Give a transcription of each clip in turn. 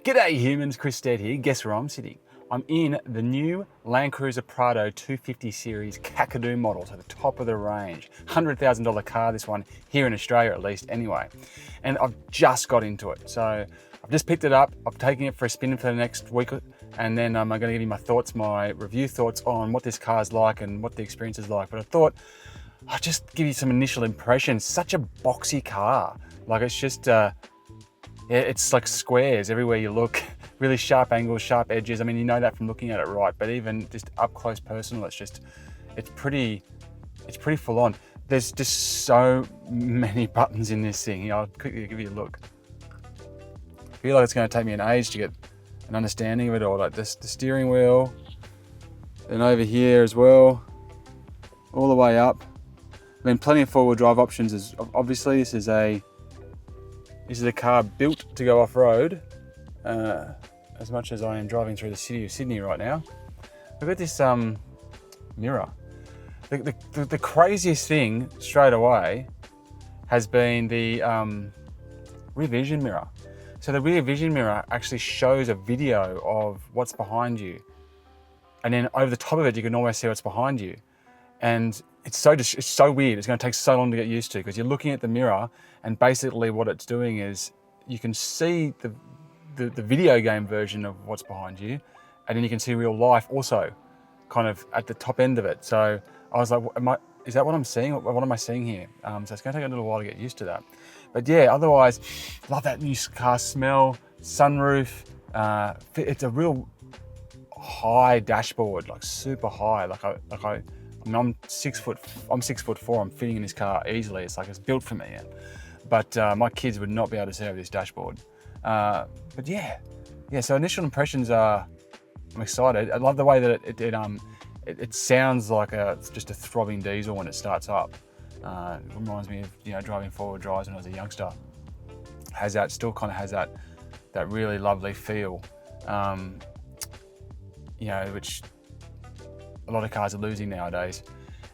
G'day humans, Chris Stead here. Guess where I'm sitting? I'm in the new Land Cruiser Prado 250 series Kakadu model, so the top of the range. $100,000 car, this one, here in Australia at least anyway. And I've just got into it. So I've just picked it up, I'm taking it for a spin for the next week, and then I'm gonna give you my thoughts, my review thoughts on what this car's like and what the experience is like. But I thought I'll just give you some initial impressions. Such a boxy car. Like it's just, yeah, it's like squares everywhere you look, really sharp angles, sharp edges. I mean, you know that from looking at it, right? But even just up close personal, it's pretty full on. There's just so many buttons in this thing. I'll quickly give you a look. I feel like it's going to take me an age to get an understanding of it all. Like this, the steering wheel, and over here as well, all the way up. I mean, plenty of four-wheel drive options. Obviously, this is a car built to go off-road, as much as I am driving through the city of Sydney right now. Look at this mirror. The craziest thing straight away has been the rear vision mirror. So the rear vision mirror actually shows a video of what's behind you. And then over the top of it, you can almost see what's behind you. And it's so weird. It's going to take so long to get used to, because you're looking at the mirror, and basically what it's doing is you can see the video game version of what's behind you, and then you can see real life also kind of at the top end of it. So I was like, is that what I'm seeing? What am I seeing here? So it's going to take a little while to get used to that. But yeah, otherwise, love that new car smell, sunroof. It's a real high dashboard, like super high. I mean, I'm 6'4", I'm fitting in this car easily. It's like it's built for me. But my kids would not be able to sit over this dashboard. But yeah, so initial impressions are, I'm excited. I love the way that it sounds like just a throbbing diesel when it starts up. It reminds me of driving forward drives when I was a youngster. Still kind of has that really lovely feel, which a lot of cars are losing nowadays.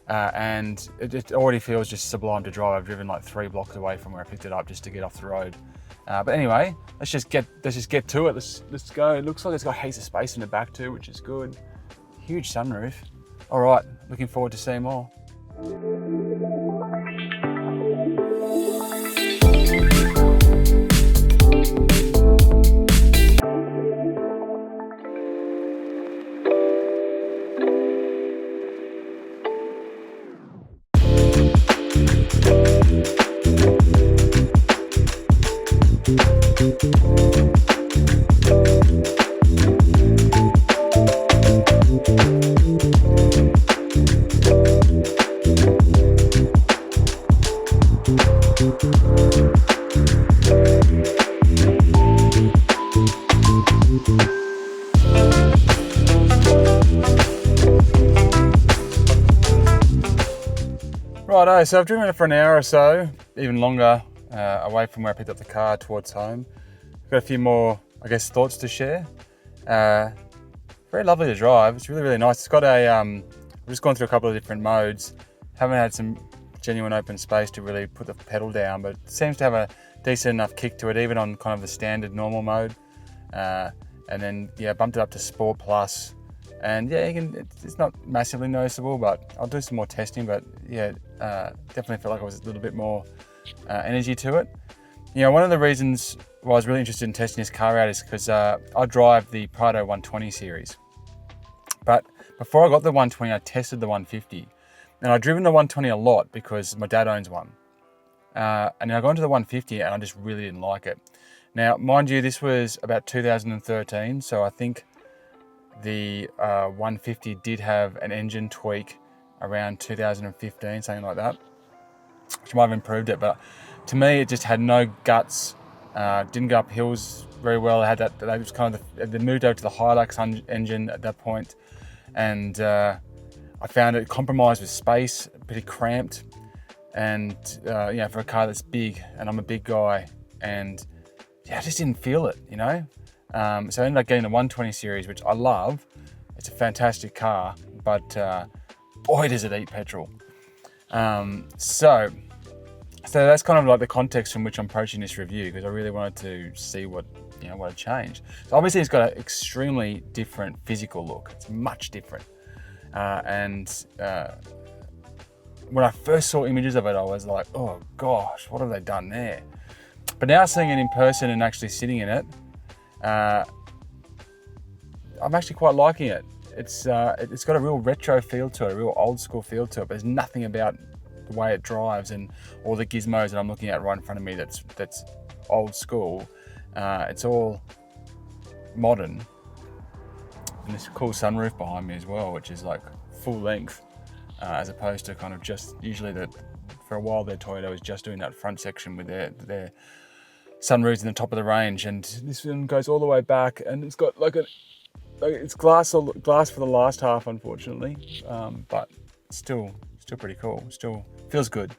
And it already feels just sublime to drive. I've driven like 3 blocks away from where I picked it up just to get off the road. But anyway, let's just get to it. Let's go. It looks like it's got heaps of space in the back too, which is good. Huge sunroof. All right, looking forward to seeing more. Righto, so I've driven it for an hour or so, even longer, away from where I picked up the car towards home. I've got a few more, I guess, thoughts to share. Very lovely to drive. It's really, really nice. It's got I've just gone through a couple of different modes. Haven't had some genuine open space to really put the pedal down, but it seems to have a decent enough kick to it, even on kind of the standard normal mode. And then, yeah, bumped it up to Sport Plus. And yeah, it's not massively noticeable, but I'll do some more testing. But yeah, definitely felt like it was a little bit more energy to it. One of the reasons why I was really interested in testing this car out is because I drive the Prado 120 series. But before I got the 120, I tested the 150. And I've driven the 120 a lot because my dad owns one. And then I got into the 150 and I just really didn't like it. Now, mind you, this was about 2013, so I think the 150 did have an engine tweak around 2015, something like that, which might have improved it. But to me, it just had no guts. Didn't go up hills very well. It had that was kind of they moved over to the Hilux engine at that point, and I found it compromised with space, pretty cramped, and for a car that's big, and I'm a big guy, and yeah, I just didn't feel it, So I ended up getting the 120 series, which I love. It's a fantastic car, but boy, does it eat petrol. So that's kind of like the context from which I'm approaching this review, because I really wanted to see what you know, what a change. So obviously it's got an extremely different physical look. It's much different. When I first saw images of it, I was like, oh gosh, what have they done there? But now seeing it in person and actually sitting in it, I'm actually quite liking it. It's got a real retro feel to it, a real old school feel to it, but there's nothing about the way it drives and all the gizmos that I'm looking at right in front of me that's old school. It's all modern. And this cool sunroof behind me as well, which is like full length, as opposed to kind of just usually for a while there Toyota was just doing that front section with their sunroofs in the top of the range, and this one goes all the way back, and it's got it's glass for the last half, unfortunately, but still pretty cool. Still feels good.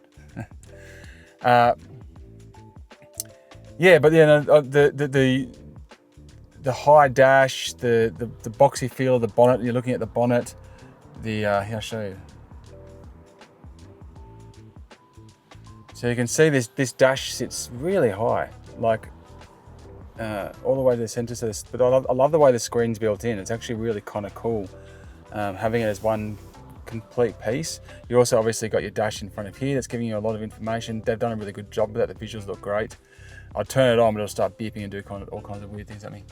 Yeah, but the high dash, the boxy feel of the bonnet. You're looking at the bonnet. Here, I'll show you. So you can see this dash sits really high, like all the way to the center. So but I love the way the screen's built in. It's actually really kind of cool, having it as one complete piece. You also obviously got your dash in front of here that's giving you a lot of information. They've done a really good job with that. The visuals look great. I'll turn it on, but it'll start beeping and do all kinds of weird things at me.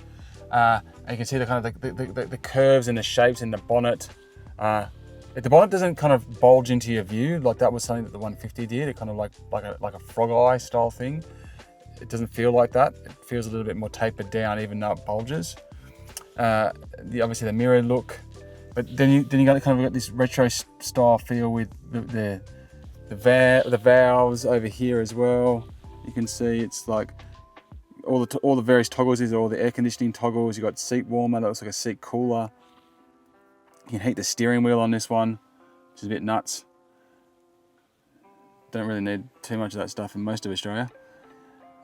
And you can see the kind of the curves and the shapes in the bonnet. If the bonnet doesn't kind of bulge into your view, like that was something that the 150 did, it kind of like a frog eye style thing. It doesn't feel like that. It feels a little bit more tapered down, even though it bulges. Obviously the mirror look, but then you got this retro style feel with the valves over here as well. You can see it's like all the various toggles. These are all the air conditioning toggles. You got seat warmer, that looks like a seat cooler. You can heat the steering wheel on this one, which is a bit nuts. Don't really need too much of that stuff in most of Australia.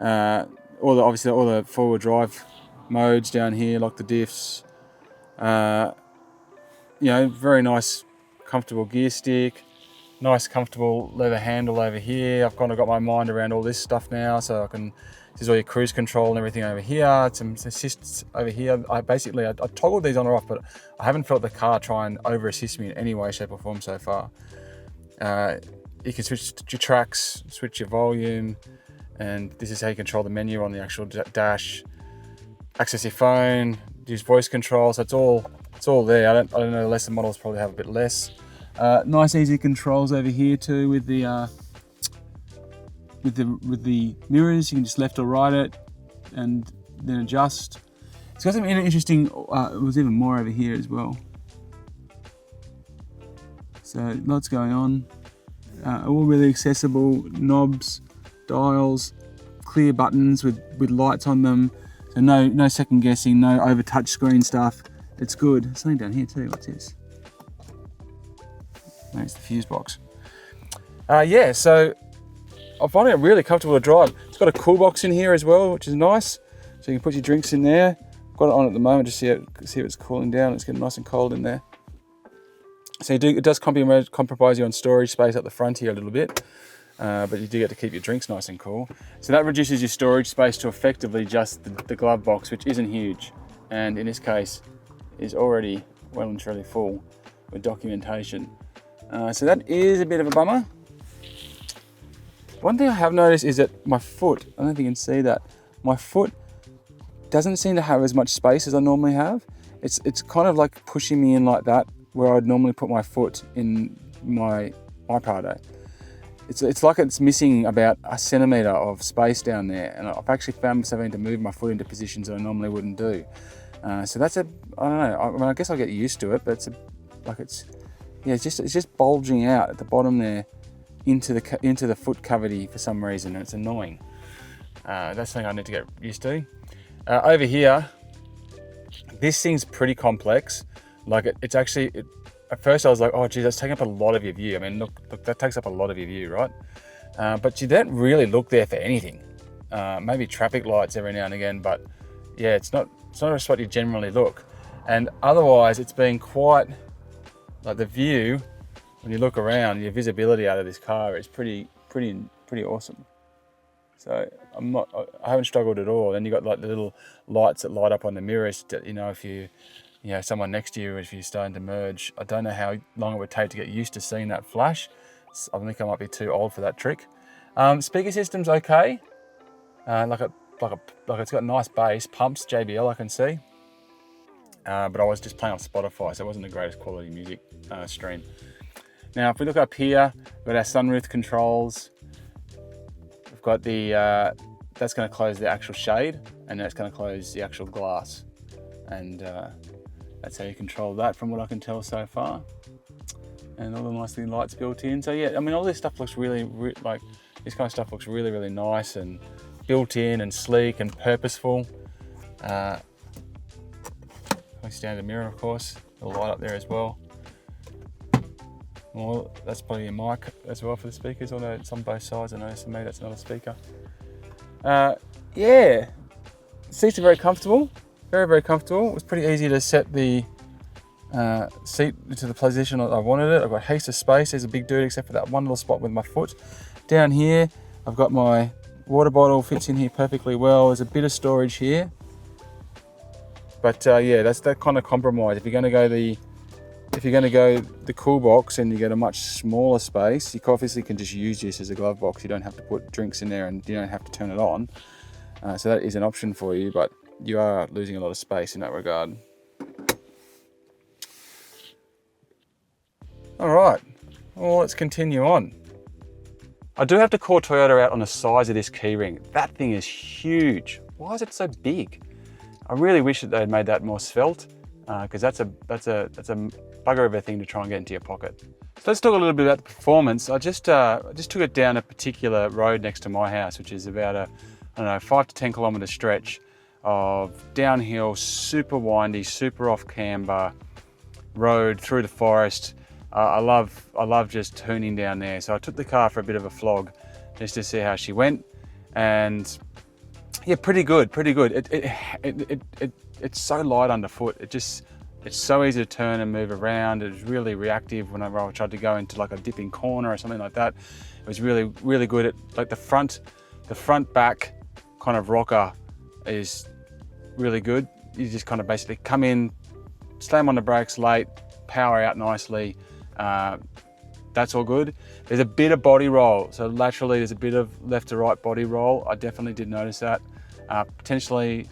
Obviously all the four-wheel drive modes down here, like the diffs. Very nice, comfortable gear stick. Nice, comfortable leather handle over here. I've kind of got my mind around all this stuff now, so I can. This is all your cruise control and everything over here. Some assists over here. I toggled these on or off, but I haven't felt the car try and over assist me in any way, shape, or form so far. You can switch your tracks, switch your volume, and this is how you control the menu on the actual dash. Access your phone, use voice control. So it's all there. I don't know. The lesser models probably have a bit less. Nice easy controls over here too with the mirrors. You can just left or right it and then adjust. It's got some interesting, it was even more over here as well. So lots going on. All really accessible, knobs, dials, clear buttons with lights on them. So no second guessing, no over touch screen stuff. It's good. There's something down here too. What's this? Maybe it's the fuse box. So I'm finding it really comfortable to drive. It's got a cool box in here as well, which is nice. So you can put your drinks in there. Got it on at the moment to see if it's cooling down. It's getting nice and cold in there. So it does compromise you on storage space at the front here a little bit, but you do get to keep your drinks nice and cool. So that reduces your storage space to effectively just the glove box, which isn't huge, and in this case is already well and truly full with documentation. So that is a bit of a bummer. One thing I have noticed is that my foot, I don't know if you can see that, my foot doesn't seem to have as much space as I normally have. It's kind of like pushing me in like that, where I'd normally put my foot in my Prado. It's like it's missing about a centimetre of space down there, and I've actually found myself having to move my foot into positions that I normally wouldn't do. So that's I don't know. I guess I'll get used to it, but it's just bulging out at the bottom there into the foot cavity for some reason, and it's annoying. That's something I need to get used to. Over here, this thing's pretty complex. Like it's actually, at first I was like, oh geez, that's taking up a lot of your view. I mean, look, that takes up a lot of your view, right? But you don't really look there for anything. Maybe traffic lights every now and again, but yeah, it's not a spot you generally look. And otherwise, it's been quite, like the view, when you look around, your visibility out of this car is pretty awesome. So I haven't struggled at all. Then you got like the little lights that light up on the mirrors. You know, if someone next to you, if you're starting to merge. I don't know how long it would take to get used to seeing that flash. I think I might be too old for that trick. Speaker system's okay. Like it's got nice bass, pumps, JBL I can see. But I was just playing on Spotify, so it wasn't the greatest quality music stream. Now, if we look up here, we've got our sunroof controls. We've got the, that's going to close the actual shade, and that's going to close the actual glass. And that's how you control that from what I can tell so far. And all the nice little lights built in. So yeah, I mean, all this stuff looks really like, this kind of stuff looks really, really nice and built in and sleek and purposeful. Standard mirror, of course, a light up there as well. Well, that's probably a mic as well for the speakers, although it's on both sides. I noticed for me that's not a speaker. Yeah, seats are very comfortable, very, very comfortable. It was pretty easy to set the seat into the position I wanted it. I've got heaps of space. There's a big dude except for that one little spot with my foot. Down here, I've got my water bottle, fits in here perfectly well. There's a bit of storage here. But yeah, that's that kind of compromise. If you're going to go the cool box and you get a much smaller space, you obviously can just use this as a glove box. You don't have to put drinks in there and you don't have to turn it on. So that is an option for you, but you are losing a lot of space in that regard. All right, well, let's continue on. I do have to call Toyota out on the size of this keyring. That thing is huge. Why is it so big? I really wish that they'd made that more svelte, because that's a bugger of a thing to try and get into your pocket. So let's talk a little bit about the performance. I just took it down a particular road next to my house, which is about a, I don't know, 5 to 10 kilometre stretch of downhill, super windy, super off camber road through the forest. I love just tuning down there. So I took the car for a bit of a flog just to see how she went, and yeah, pretty good. It's so light underfoot. It's so easy to turn and move around. It was really reactive whenever I tried to go into like a dipping corner or something like that. It was really, really good. At like the front back kind of rocker is really good. You just kind of basically come in, slam on the brakes late, power out nicely. That's all good. There's a bit of body roll. So laterally there's a bit of left to right body roll. I definitely did notice that. Potentially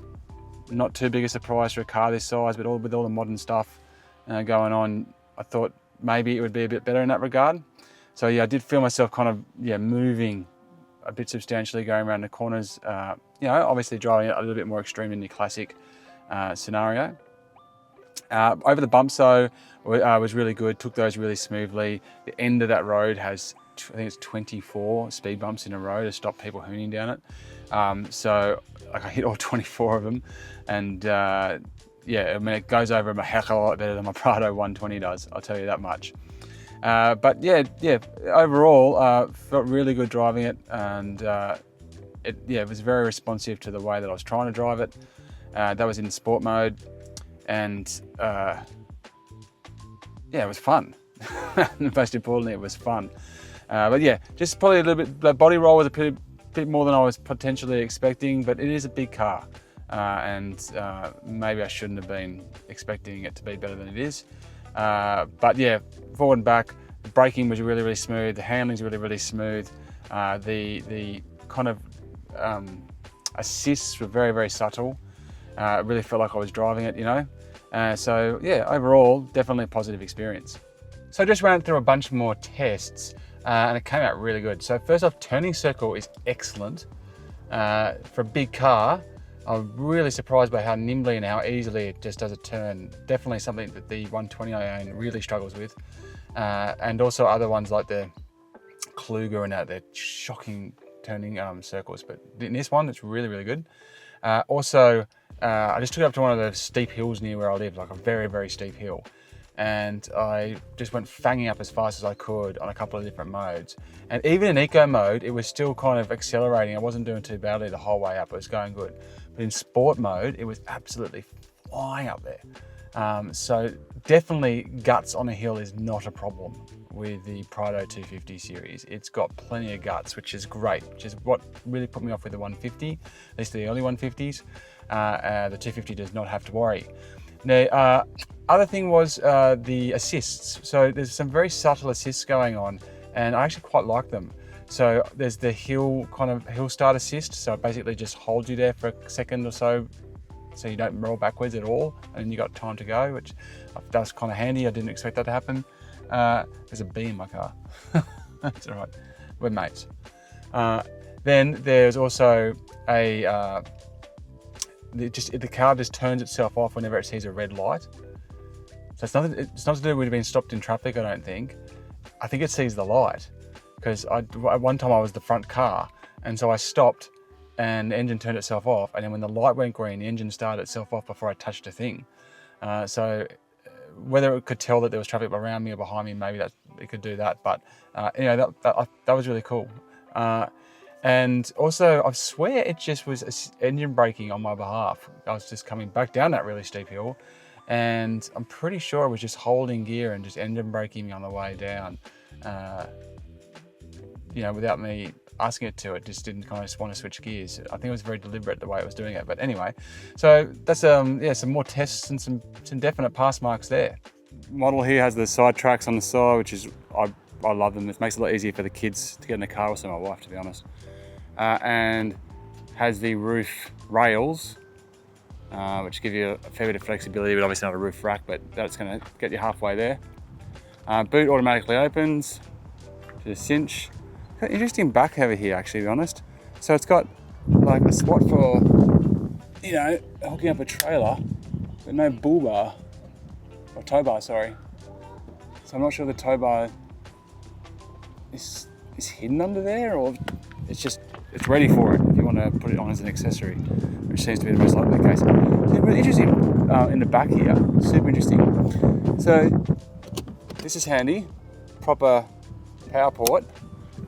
not too big a surprise for a car this size, but with all the modern stuff going on, I thought maybe it would be a bit better in that regard. So yeah, I did feel myself kind of moving a bit substantially going around the corners. Obviously driving it a little bit more extreme in the classic scenario. Over the bumps though, was really good, took those really smoothly. The end of that road has, I think it's 24 speed bumps in a row to stop people hooning down it. So like I hit all 24 of them, and yeah, I mean, it goes over a heck of a lot better than my Prado 120 does, I'll tell you that much. But yeah, overall, felt really good driving it, and it was very responsive to the way that I was trying to drive it. That was in sport mode, and yeah, it was fun. Most importantly, it was fun. But yeah, just probably a little bit, the body roll was a bit more than I was potentially expecting, but it is a big car. And maybe I shouldn't have been expecting it to be better than it is. But yeah, forward and back, the braking was really, really smooth. The handling's really, really smooth. The kind of assists were very, very subtle. It really felt like I was driving it, you know. So yeah, overall, definitely a positive experience. So I just ran through a bunch more tests and it came out really good. So first off, turning circle is excellent. For a big car, I'm really surprised by how nimbly and how easily it just does a turn. Definitely something that the 120 I own really struggles with. And also other ones like the Kluger and that, they're shocking turning circles. But in this one, it's really, really good. Also, I just took it up to one of the steep hills near where I live, like a very, very steep hill. And I just went fanging up as fast as I could on a couple of different modes. And even in eco mode, it was still kind of accelerating. I wasn't doing too badly the whole way up. It was going good. But in sport mode, it was absolutely flying up there. So definitely guts on a hill is not a problem with the Prado 250 series. It's got plenty of guts, which is great, which is what really put me off with the 150, at least the early 150s. The 250 does not have to worry. The other thing was the assists. So there's some very subtle assists going on, and I actually quite like them. So there's the hill start assist. So it basically just holds you there for a second or so you don't roll backwards at all, and you got time to go, which that's kind of handy. I didn't expect that to happen. There's a bee in my car. That's all right, we're mates. Then there's also a, the car just turns itself off whenever it sees a red light. So it's not to do with being stopped in traffic, I don't think. I think it sees the light, because at one time I was the front car, and so I stopped and the engine turned itself off, and then when the light went green, the engine started itself off before I touched a thing. So whether it could tell that there was traffic around me or behind me, maybe that it could do that. But anyway, that was really cool. And also, I swear it just was engine braking on my behalf. I was just coming back down that really steep hill, and I'm pretty sure it was just holding gear and just engine braking me on the way down. Without me asking it to. It just didn't kind of want to switch gears. I think it was very deliberate the way it was doing it. But anyway, so that's some more tests and some definite pass marks there. Model here has the side tracks on the side, which is I love them. It makes it a lot easier for the kids to get in the car, also my wife, to be honest. And has the roof rails, which give you a fair bit of flexibility, but obviously not a roof rack, but that's going to get you halfway there. Boot automatically opens to the cinch. Got an interesting back over here, actually, to be honest. So it's got like a spot for, hooking up a trailer, but no bull bar, or tow bar, sorry. So I'm not sure the tow bar is hidden under there, or it's ready for it if you want to put it on as an accessory, which seems to be the most likely case. It's really interesting in the back here, super interesting. So this is handy, proper power port.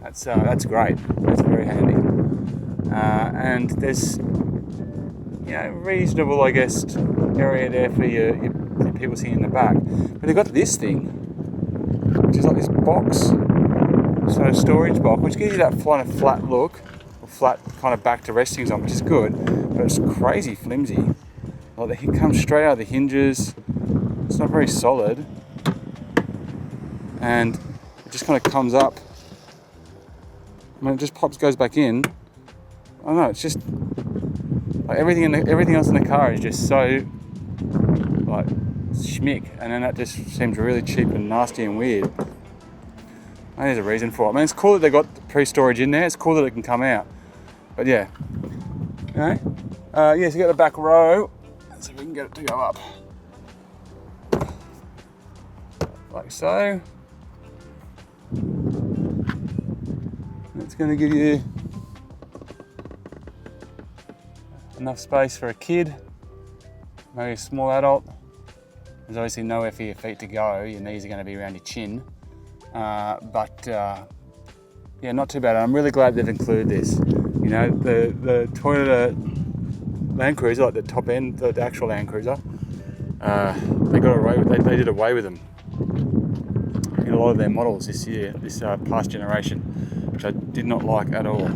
That's great. That's very handy. And there's, reasonable, I guess, area there for your people sitting in the back. But they've got this thing, which is like this box, so storage box, which gives you that kind of flat look, or flat kind of back to rest things on, which is good. But it's crazy flimsy. Like it comes straight out of the hinges. It's not very solid, and it just kind of comes up. When it just goes back in, I don't know, it's just like everything else in the car is just so like schmick, and then that just seems really cheap and nasty and weird. I think there's a reason for it. I mean, it's cool that they got the pre-storage in there. It's cool that it can come out, but yeah, so you got the back row, so we can get it to go up like so. It's going to give you enough space for a kid, maybe a small adult. There's obviously nowhere for your feet to go. Your knees are going to be around your chin. But not too bad. I'm really glad they've included this. The Toyota Land Cruiser, like the top end, the actual Land Cruiser, they did away with them in a lot of their models this year, this past generation, which I did not like at all.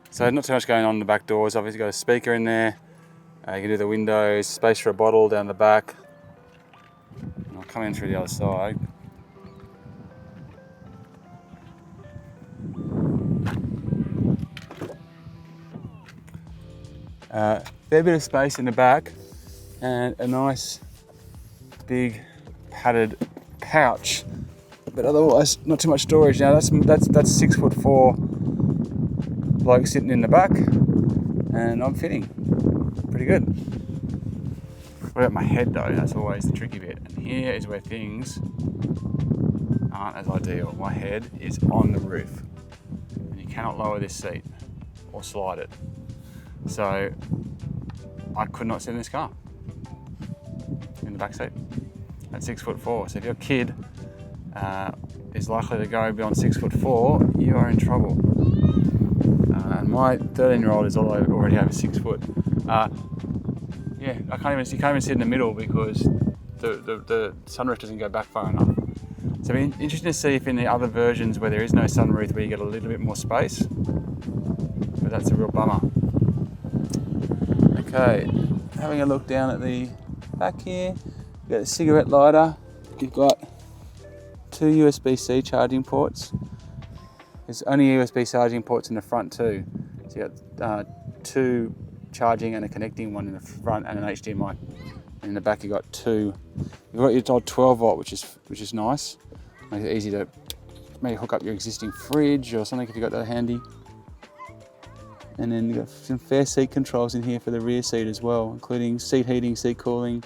So not too much going on in the back doors. Obviously got a speaker in there. You can do the windows, space for a bottle down the back. And I'll come in through the other side. Fair bit of space in the back, and a nice big padded pouch, but otherwise not too much storage. Now that's 6'4" bloke sitting in the back, and I'm fitting pretty good. What about my head though? That's always the tricky bit, and here is where things aren't as ideal. My head is on the roof, and you cannot lower this seat or slide it, so I could not sit in this car in the back seat at 6'4". So if your kid is likely to go beyond 6'4", you are in trouble. And my 13-year-old is already over 6 foot. You can't even sit in the middle because the sunroof doesn't go back far enough. So it'll be interesting to see if in the other versions where there is no sunroof, where you get a little bit more space. But that's a real bummer. Okay, having a look down at the back here, you've got a cigarette lighter. You've got 2 USB-C charging ports. There's only USB charging ports in the front too. So you've got 2 charging and a connecting one in the front and an HDMI. And in the back you've got 2. You've got your old 12 volt, which is nice. Makes it easy to maybe hook up your existing fridge or something if you've got that handy. And then you've got some fair seat controls in here for the rear seat as well, including seat heating, seat cooling,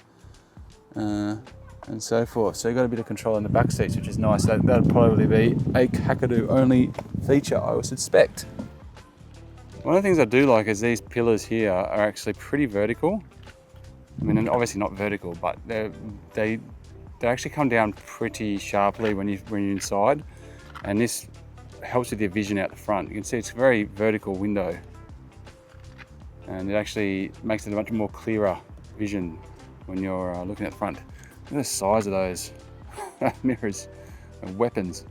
and so forth. So you've got a bit of control in the back seats, which is nice. That'll probably be a Kakadu only feature, I would suspect. One of the things I do like is these pillars here are actually pretty vertical. I mean, and obviously not vertical, but they actually come down pretty sharply when you're inside, and this helps with your vision out the front. You can see it's a very vertical window, and it actually makes it a much more clearer vision when you're looking at the front. Look at the size of those mirrors and weapons.